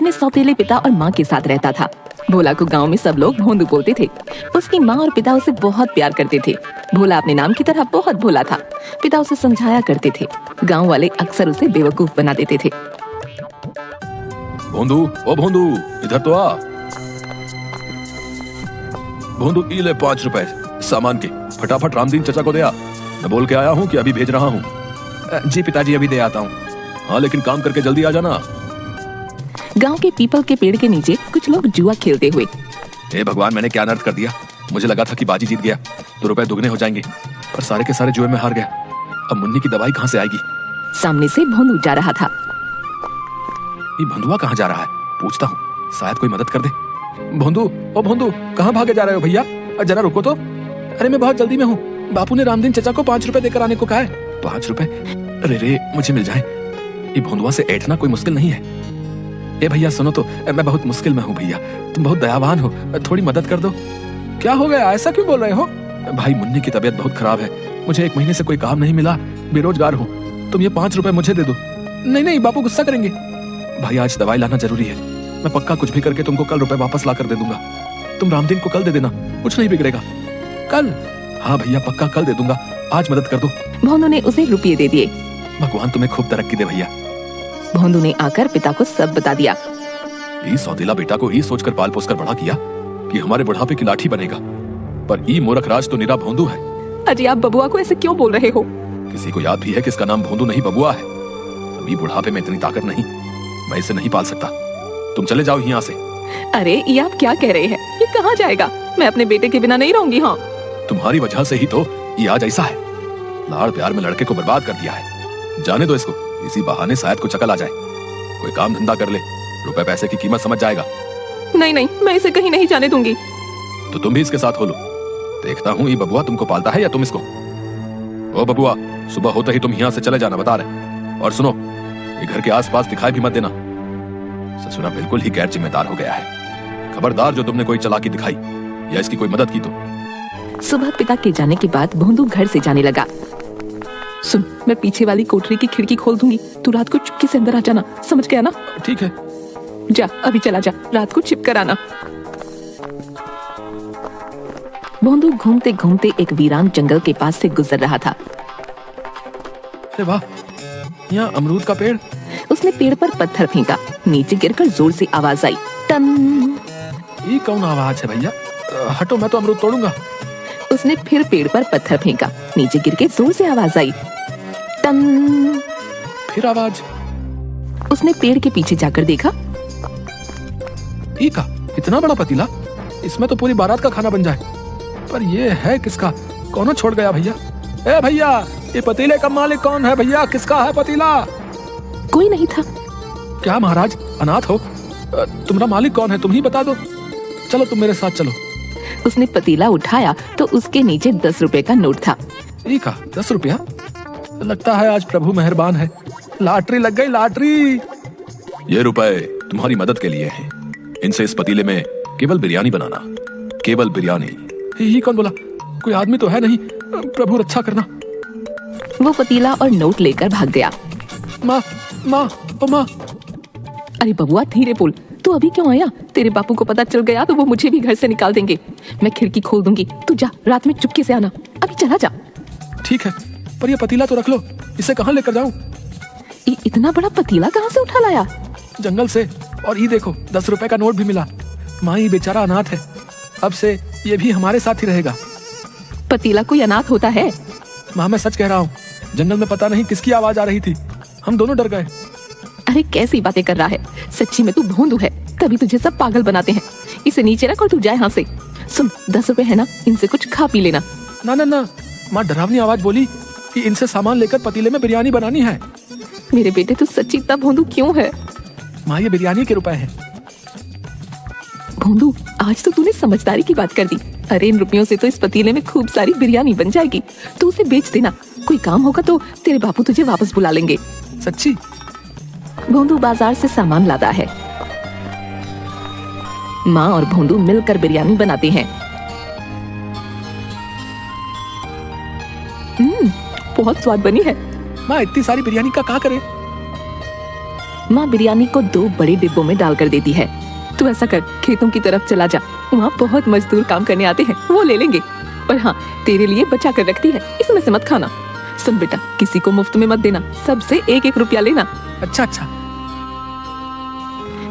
अपने सौतेले पिता और माँ के साथ रहता था। भोला को गांव में सब लोग भोंदू बोलते थे। उसकी माँ और पिता उसे बहुत प्यार करते थे। भोला अपने नाम की तरह बहुत भोला था। पिता उसे समझाया करते थे। गांव वाले अक्सर उसे बेवकूफ बना देते थे। भोंदू, ओ भोंदू, इधर तो आ। भोंदू, ये ले 5 रुपए सामान के, फटाफट रामदीन चचा को दे आ। मैं बोल के आया हूँ कि अभी भेज रहा हूँ। जी पिताजी, अभी दे आता हूँ। हाँ, लेकिन काम करके जल्दी आ जाना। गांव के पीपल के पेड़ के नीचे कुछ लोग जुआ खेलते हुए। हे भगवान, मैंने क्या अनर्थ कर दिया। मुझे लगा था कि बाजी जीत गया तो रुपए दुगने हो जाएंगे, पर सारे के सारे जुए में हार गया। अब मुन्नी की दवाई कहाँ से आएगी? सामने से भोंदू जा रहा था। ये भंदुआ कहाँ जा रहा है? पूछता हूँ, शायद कोई मदद कर दे। भोंदू, ओ भोंदू, कहाँ भागे जा रहे हो भैया? जरा रुको तो। अरे मैं बहुत जल्दी में हूँ। बापू ने रामदीन चचा को 5 रुपए देकर आने को कहा है। 5 रुपए? अरे रे, मुझे मिल जाए। ये भोंदुआ से ऐठना कोई मुश्किल नहीं है। ए भैया सुनो तो, मैं बहुत मुश्किल में हूँ भैया। तुम बहुत दयावान हो, थोड़ी मदद कर दो। क्या हो गया? ऐसा क्यों बोल रहे हो? भाई, मुन्नी की तबीयत बहुत खराब है। मुझे 1 महीने से कोई काम नहीं मिला, बेरोजगार हूँ। तुम ये 5 रुपए मुझे दे दो। नहीं नहीं, बापू गुस्सा करेंगे। भाई, आज दवाई लाना जरूरी है। मैं पक्का कुछ भी करके तुमको कल रुपए वापस ला कर दे दूंगा। तुम रामदीन को कल दे देना, कुछ नहीं बिगड़ेगा। कल? हाँ भैया, पक्का कल दे दूंगा। आज मदद कर दो। भोंदू ने उसे रुपये दे दिए। भगवान तुम्हें खूब तरक्की दे भैया। भोंदू ने आकर पिता को सब बता दिया। ये सौतेला बेटा को ही सोचकर पाल पोस कर बड़ा किया कि हमारे बुढ़ापे की लाठी बनेगा, पर ई मूर्ख राज तो निरा भोंदू है। अजी, आप बबुआ को ऐसे क्यों बोल रहे हो? किसी को याद भी है कि इसका नाम भोंदू नहीं बबुआ है। अभी बुढ़ापे में इतनी ताकत नहीं, मैं इसे नहीं पाल सकता। तुम चले जाओ यहाँ से। अरे, ये आप क्या कह रहे हैं? ये कहाँ जाएगा? मैं अपने बेटे के बिना नहीं रहूंगी। हाँ, तुम्हारी वजह से ही तो ये आज ऐसा है। लाड़ प्यार में लड़के को बर्बाद कर दिया है। जाने दो इसको, इसी बहाने शायद कुछ अकल आ जाए। कोई काम धंधा कर ले, रुपए पैसे की कीमत समझ जाएगा। नहीं नहीं, मैं इसे कहीं नहीं जाने दूंगी। तो तुम भी इसके साथ हो लो। देखता हूँ ये बबुआ तुमको पालता है या तुम इसको। ओ बबुआ, सुबह होते ही तुम यहाँ से चले जाना, बता रहे। और सुनो, ये घर के आसपास दिखाई भी मत देना। ससुरा बिल्कुल ही गैर जिम्मेदार हो गया है। खबरदार जो तुमने कोई चालाकी दिखाई या इसकी कोई मदद की तो। सुबह पिता के जाने के बाद भोंदू घर से जाने लगा। सुन, मैं पीछे वाली कोठरी की खिड़की खोल दूंगी। तू रात को चुपके से अंदर आ जाना, समझ गया ना? ठीक है। जा, अभी चला जा, रात को छिप कर आना। भोंदू घूमते घूमते एक वीरान जंगल के पास से गुजर रहा था। अरे वाह, यहाँ अमरूद का पेड़। उसने पेड़ पर पत्थर फेंका। नीचे गिरकर जोर से आवाज आई, टन। ये कौन आवाज है भैया? हटो, मैं तो अमरूद तोड़ूंगा। उसने फिर पेड़ पर पत्थर फेंका। नीचे गिर के जोर से आवाज आई, टन। फिर आवाज। उसने पेड़ के पीछे जाकर देखा। का इतना बड़ा पतीला, इसमें तो पूरी बारात का खाना बन जाए। पर ये है किसका? कौन छोड़ गया भैया? ए भैया, ये पतीले का मालिक कौन है भैया? किसका है पतीला? कोई नहीं था। क्या महाराज, अनाथ हो? तुम्हारा मालिक कौन है? तुम ही बता दो। चलो, तुम मेरे साथ चलो। उसने पतीला उठाया तो उसके नीचे 10 रुपए का नोट था। का 10 रुपया? लगता है आज प्रभु मेहरबान है। लॉटरी लग गई, लॉटरी। ये रुपए तुम्हारी मदद के लिए हैं। इनसे इस पतीले में केवल बिरयानी बनाना, केवल बिरयानी। ये कौन बोला? कोई आदमी तो है नहीं। प्रभु रक्षा करना। वो पतीला और नोट लेकर भाग गया। माँ, माँ, ओ माँ। अरे बबुआ, धीरे बोल। तू अभी क्यों आया? तेरे बापू को पता चल गया तो वो मुझे भी घर से निकाल देंगे। मैं खिड़की खोल दूंगी। तू जा, रात में चुपके से आना। अभी चला जा। ठीक है, पर ये पतीला तो रख लो। इसे कहाँ लेकर जाऊँ? इतना बड़ा पतीला कहाँ से उठा लाया? जंगल से। और ये देखो, 10 रुपए का नोट भी मिला। माँ, ये बेचारा अनाथ है। अब से ये भी हमारे साथ ही रहेगा। पतीला कोई अनाथ होता है? माँ, मैं सच कह रहा हूँ। जंगल में पता नहीं किसकी आवाज आ रही थी। हम दोनों डर गए। अरे कैसी बातें कर रहा है? सच्ची में तू भोंदू है, तभी तुझे सब पागल बनाते हैं। इसे नीचे रख और तू जाए यहाँ से। सुन, 10 रुपए है ना, इनसे कुछ खा पी लेना। ना ना ना, माँ डरावनी आवाज बोली कि इनसे सामान लेकर पतीले में बिरयानी बनानी है। मेरे बेटे, तू सच्ची इतना भोंदू क्यों है? माँ, ये बिरयानी के रुपए हैं। भोंदू, आज तो तूने समझदारी की बात कर दी। अरे इन रुपयों से तो इस पतीले में खूब सारी बिरयानी बन जाएगी। तू उसे बेच देना। कोई काम होगा तो तेरे बापू तुझे वापस बुला लेंगे। सच्ची? भोंदू बाजार से सामान लाता है। माँ और भोंदू मिलकर बिरयानी बनाते हैं। बहुत स्वाद बनी है। माँ, इतनी सारी बिरयानी का क्या करें? माँ बिरयानी को 2 बड़े डिब्बों में डालकर देती है। तू ऐसा कर, खेतों की तरफ चला जा, वहाँ बहुत मजदूर काम करने आते हैं, वो ले लेंगे। और हाँ, तेरे लिए बचा कर रखती है, इसमें से मत खाना। सुन बेटा, किसी को मुफ्त में मत देना, सबसे 1-1 रुपया लेना। अच्छा अच्छा।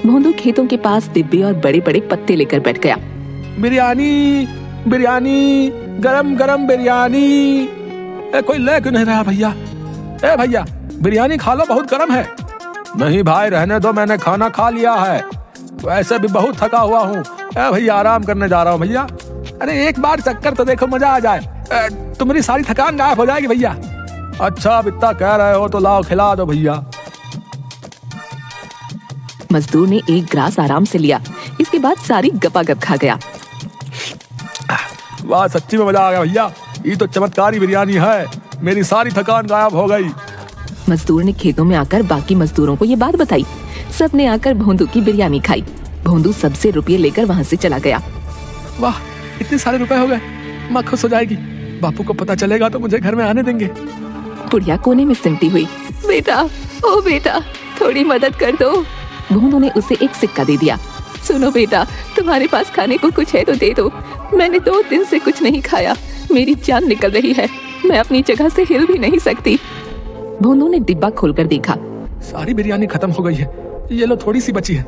भोंदू खेतों के पास डिब्बे और बड़े बड़े पत्ते लेकर बैठ गया। बिरयानी बिरयानी, गरम गरम बिरयानी। कोई ले क्यों नहीं रहा भैया? ए भैया, बिरयानी खा लो, बहुत गरम है। नहीं भाई, रहने दो, मैंने खाना खा लिया है, वैसे भी बहुत थका हुआ हूँ। भैया आराम करने जा रहा हूँ भैया। अरे एक बार चक्कर तो देखो, मजा आ जाए, तुम्हारी सारी थकान गायब हो जाएगी भैया। अच्छा, अब इतना कह रहे हो तो लाओ खिला दो भैया। मजदूर ने 1 ग्लास आराम से लिया, इसके बाद सारी गपागप खा गया। वाह, सच्ची में मजा आ गया भैया, ये तो चमत्कारी बिरयानी है, मेरी सारी थकान गायब हो गई। मजदूर ने खेतों में आकर बाकी मजदूरों को ये बात बताई। सब ने आकर भोंदू की बिरयानी खाई। भोंदू सबसे रुपये लेकर वहाँ से चला गया। वाह, इतने सारे रुपए हो गए, माँ खुश हो जाएगी। बापू को पता चलेगा तो मुझे घर में आने देंगे। बुढ़िया कोने में सिमटी हुई, बेटा, ओ बेटा, थोड़ी मदद कर दो। भोंदू ने उसे 1 सिक्का दे दिया। सुनो बेटा, तुम्हारे पास खाने को कुछ है तो दे दो, मैंने 2 दिन से कुछ नहीं खाया, मेरी जान निकल रही है, मैं अपनी जगह से हिल भी नहीं सकती। भोंदू ने डिब्बा खोलकर देखा, सारी बिरयानी खत्म हो गई है, ये लो थोड़ी सी बची है।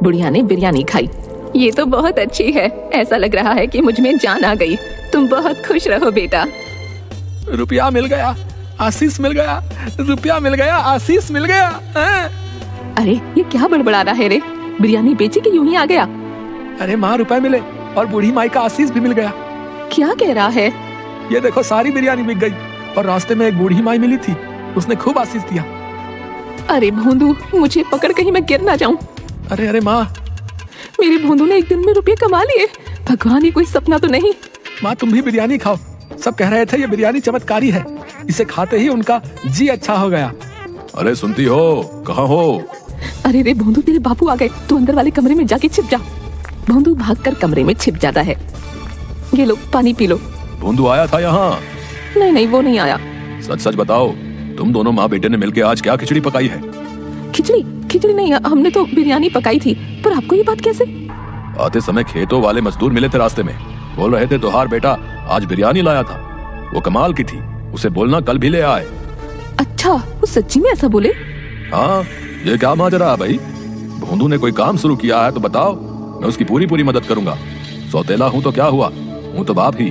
बुढ़िया ने बिरयानी खाई। ये तो बहुत अच्छी है, ऐसा लग रहा है कि मुझ में जान आ गई, तुम बहुत खुश रहो बेटा। रुपया मिल गया, आशीष मिल गया, रुपया मिल गया, आशीष मिल गया। अरे ये क्या बड़बड़ा रहा है रे, बिरयानी बेची कि यूं ही आ गया? अरे माँ, रुपए मिले और बूढ़ी माई का आशीष भी मिल गया। क्या कह रहा है? ये देखो, सारी बिरयानी बिक गई और रास्ते में एक बूढ़ी माई मिली थी, उसने खूब आशीष दिया। अरे भोंदू, मुझे पकड़ कहीं मैं गिर ना जाऊं। अरे अरे माँ, मेरे भोंदू ने 1 दिन में रुपये कमा लिए, भगवान, ये कोई सपना तो नहीं? माँ तुम भी बिरयानी खाओ, सब कह रहे थे ये बिरयानी चमत्कारी है, इसे खाते ही उनका जी अच्छा हो गया। अरे सुनती हो, कहाँ हो? अरे रे भोंदू, तेरे बापू आ गए, तू अंदर वाले कमरे में जाके छिप जा। भोंदू भागकर कमरे में छिप जाता है। ये लो, पानी पी लो। भोंदू आया था यहाँ? नहीं नहीं, वो नहीं आया। सच सच बताओ, तुम दोनों माँ बेटे ने मिलकर आज क्या खिचड़ी पकाई है? खिचड़ी नहीं, हमने तो बिरयानी पकाई थी, पर आपको ये बात कैसे? आते समय खेतों वाले मजदूर मिले थे रास्ते में, बोल रहे थे तुहार बेटा आज बिरयानी लाया था, वो कमाल की थी, उसे बोलना कल भी ले आए। अच्छा, वो सच्ची में ऐसा बोले? हाँ, ये क्या माजरा है भाई? भोंदू ने कोई काम शुरू किया है तो बताओ, मैं उसकी पूरी पूरी मदद करूंगा। सौतेला हूँ तो क्या हुआ, हूँ तो बाप ही।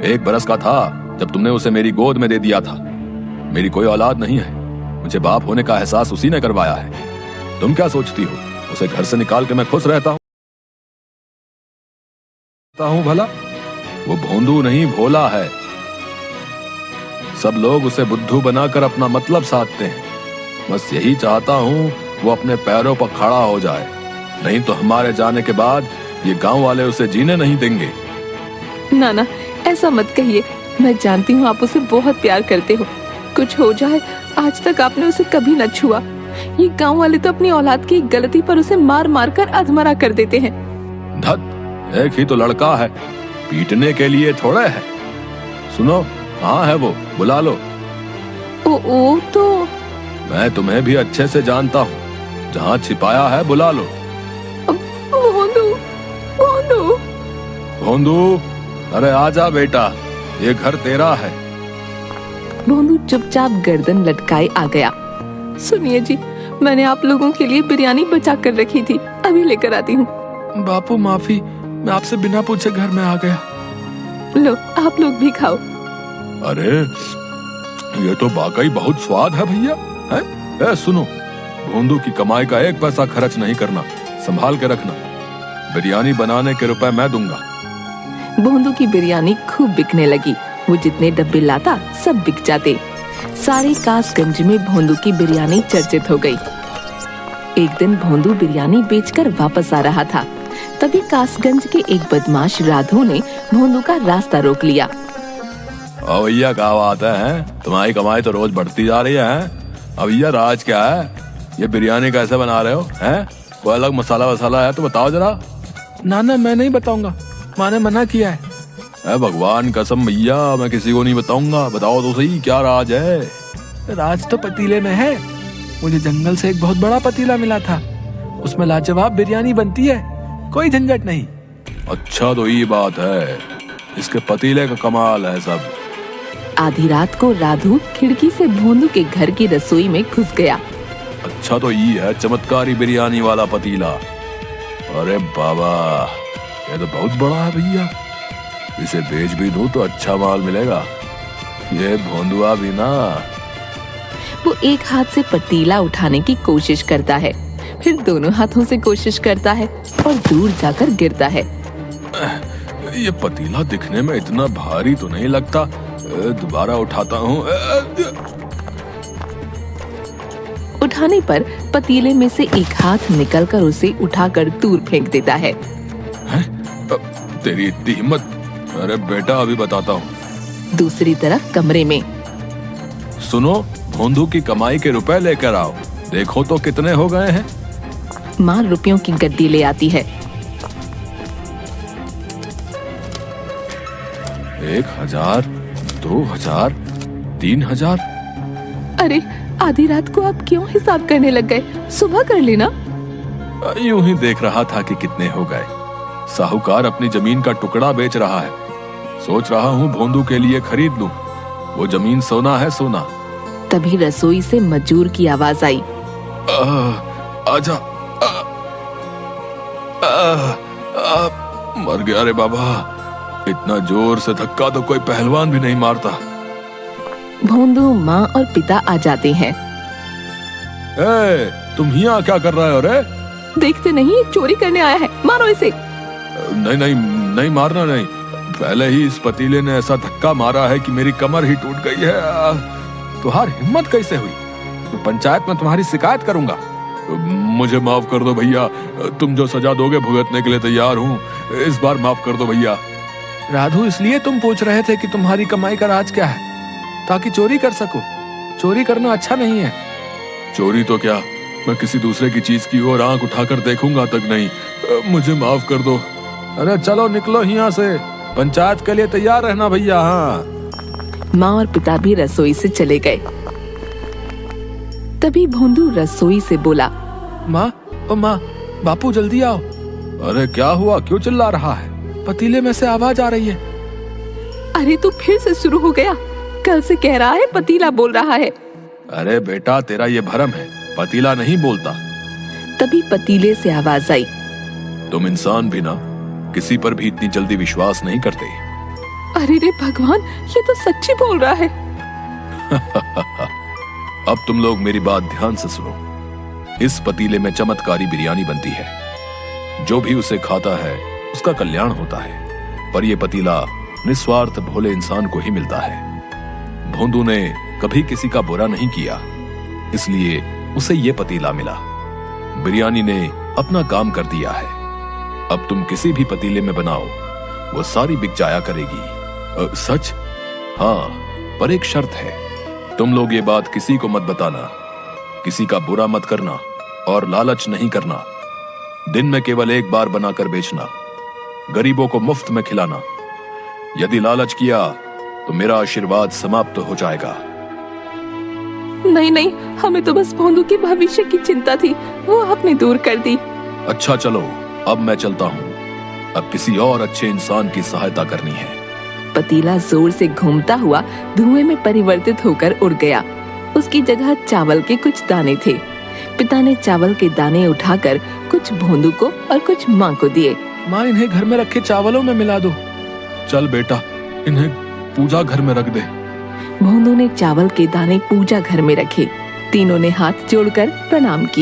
1 बरस का था जब तुमने उसे मेरी गोद में दे दिया था। मेरी कोई औलाद नहीं है, मुझे बाप होने का एहसास उसी ने करवाया है। तुम क्या सोचती हो, उसे घर से निकाल के मैं खुश रहता हूँ भला? वो भोंदू नहीं, भोला है। सब लोग उसे बुद्धू बनाकर अपना मतलब साधते हैं। बस यही चाहता हूँ वो अपने पैरों पर खड़ा हो जाए, नहीं तो हमारे जाने के बाद ये गांव वाले उसे जीने नहीं देंगे। ना, ऐसा मत कहिए, मैं जानती हूँ आप उसे बहुत प्यार करते हो। कुछ हो जाए, आज तक आपने उसे कभी न छुआ। ये गांव वाले तो अपनी औलाद की गलती पर उसे मार मार कर अधमरा कर देते हैं। धत, एक ही तो लड़का है, पीटने के लिए थोड़े है। सुनो, कहाँ है वो, बुला लो। ओ तो मैं तुम्हें भी अच्छे से जानता हूँ, जहाँ छिपाया है बुला लो। भोंदू, अरे आजा बेटा, ये घर तेरा है। भोंदू चुपचाप गर्दन लटकाए आ गया। सुनिए जी, मैंने आप लोगों के लिए बिरयानी बचा कर रखी थी, अभी लेकर आती हूँ। बापू माफी, मैं आपसे बिना पूछे घर में आ गया। लो, आप लोग भी खाओ। अरे ये तो वाकई बहुत स्वाद है भैया। है? सुनो, भोंदू की कमाई का 1 पैसा खर्च नहीं करना, संभाल के रखना। बिरयानी बनाने के रुपए मैं दूंगा। भोंदू की बिरयानी खूब बिकने लगी, वो जितने डब्बे लाता सब बिक जाते। सारे कासगंज में भोंदू की बिरयानी चर्चित हो गई। एक दिन भोंदू बिरयानी बेचकर वापस आ रहा था, तभी कासगंज के एक बदमाश राधो ने भोंदू का रास्ता रोक लिया। ओ भैया, क्या बात है? तुम्हारी कमाई तो रोज बढ़ती जा रही है। अब भैया राज क्या है? ये बिरयानी कैसे बना रहे हो? हैं? कोई अलग मसाला वसाला है तो बताओ जरा। ना मैं नहीं बताऊंगा, माँ ने मना किया है। भगवान कसम भैया, मैं किसी को नहीं बताऊंगा। बताओ तो सही, क्या राज है? राज तो पतीले में है, मुझे जंगल से एक बहुत बड़ा पतीला मिला था, उसमें लाजवाब बिरयानी बनती है, कोई झंझट नहीं। अच्छा तो ये बात है, इसके पतीले का कमाल है सब। आधी रात को राधू खिड़की से भोंदू के घर की रसोई में घुस गया। अच्छा तो ये है चमत्कारी बिरयानी वाला पतीला। अरे बाबा, ये तो बहुत बड़ा है भैया, इसे बेच भी दूं तो अच्छा माल मिलेगा। ये भोंदुआ भी ना। वो एक हाथ से पतीला उठाने की कोशिश करता है, फिर दोनों हाथों से कोशिश करता है और दूर जाकर गिरता है। ये पतीला दिखने में इतना भारी तो नहीं लगता, दोबारा उठाता हूँ। उठाने पर पतीले में से एक हाथ निकलकर उसे उठाकर दूर फेंक देता है। तेरी इतनी हिम्मत? अरे बेटा, अभी बताता हूँ। दूसरी तरफ कमरे में, सुनो, भोंदू की कमाई के रुपए लेकर आओ, देखो तो कितने हो गए हैं। माँ रुपयों की गड्डी ले आती है। 1000, 2000, 3000। अरे आधी रात को आप क्यों हिसाब करने लग गए? सुबह कर लेना। यूं ही देख रहा था कि कितने हो गए। साहूकार अपनी जमीन का टुकड़ा बेच रहा है, सोच रहा हूँ भोंदू के लिए खरीद लूं। वो जमीन सोना है, सोना। तभी रसोई से मजूर की आवाज आई। आजा। मर गया रे बाबा, इतना जोर से धक्का तो कोई पहलवान भी नहीं मारता। भोंदू, माँ और पिता आ जाते हैं। तुम यहाँ क्या कर रहे हो रे? देखते नहीं, चोरी करने आया है, मारो इसे। नहीं नहीं नहीं, मारना नहीं। पहले ही इस पतीले ने ऐसा धक्का मारा है कि मेरी कमर ही टूट गई है। तुम्हारी हिम्मत कैसे हुई? तो पंचायत में तुम्हारी शिकायत करूंगा। मुझे माफ कर दो भैया, तुम जो सजा दोगे भुगतने के लिए तैयार हूँ। इस बार माफ कर दो भैया। राधू, इसलिए तुम पूछ रहे थे कि तुम्हारी कमाई का राज क्या है? ताकि चोरी कर सको। चोरी करना अच्छा नहीं है। चोरी तो क्या, मैं किसी दूसरे की चीज की ओर आंख उठाकर देखूंगा तक नहीं। मुझे माफ कर दो। अरे चलो निकलो यहाँ से, पंचायत के लिए तैयार रहना भैया। हाँ। माँ और पिता भी रसोई से चले गए। तभी भोंदू रसोई से बोला, माँ, ओ माँ, बापू जल्दी आओ। अरे क्या हुआ, क्यों चिल्ला रहा है? पतीले में से आवाज आ रही है। अरे तू फिर से शुरू हो गया, कल से कह रहा है पतीला बोल रहा है। अरे बेटा, तेरा ये भरम है, पतीला नहीं बोलता। तभी पतीले से आवाज आई। तुम इंसान भी ना किसी पर भी इतनी जल्दी विश्वास नहीं करते। अरे रे भगवान, ये तो सच्ची बोल रहा है। अब तुम लोग मेरी बात ध्यान से सुनो। इस पतीले में चमत्कारी बिरयानी बनती है, जो भी उसे खाता है उसका कल्याण होता है। पर यह पतीला निस्वार्थ भोले इंसान को ही मिलता है। भोंदू ने कभी किसी का बुरा नहीं किया, इसलिए उसे ये पतीला मिला। बिरयानी ने अपना काम कर दिया है। अब तुम किसी भी पतीले में बनाओ, वो सारी बिक जाया करेगी। सच? हाँ, पर एक शर्त है। तुम लोग ये बात किसी को मत बताना, किसी का बुरा मत करना और लालच नहीं करना। दिन में केवल एक बार बनाकर बेचना, गरीबों को मुफ्त में खिलाना। यदि लालच किया तो मेरा आशीर्वाद समाप्त हो जाएगा। नहीं नहीं, हमें तो बस भोंदू के भविष्य की चिंता थी, वो आपने दूर कर दी। अच्छा चलो, अब मैं चलता हूँ। अब किसी और अच्छे इंसान की सहायता करनी है। पतीला जोर से घूमता हुआ धुएं में परिवर्तित होकर उड़ गया। उसकी जगह चावल के कुछ दाने थे। पिता ने चावल के दाने उठाकर कुछ भोंदू को और कुछ माँ को दिए। माँ, इन्हें घर में रखे चावलों में मिला दो। चल बेटा, इन्हें पूजा घर में रख दे। भोंदू ने चावल के दाने पूजा घर में रखे। तीनों ने हाथ जोड़कर प्रणाम किया।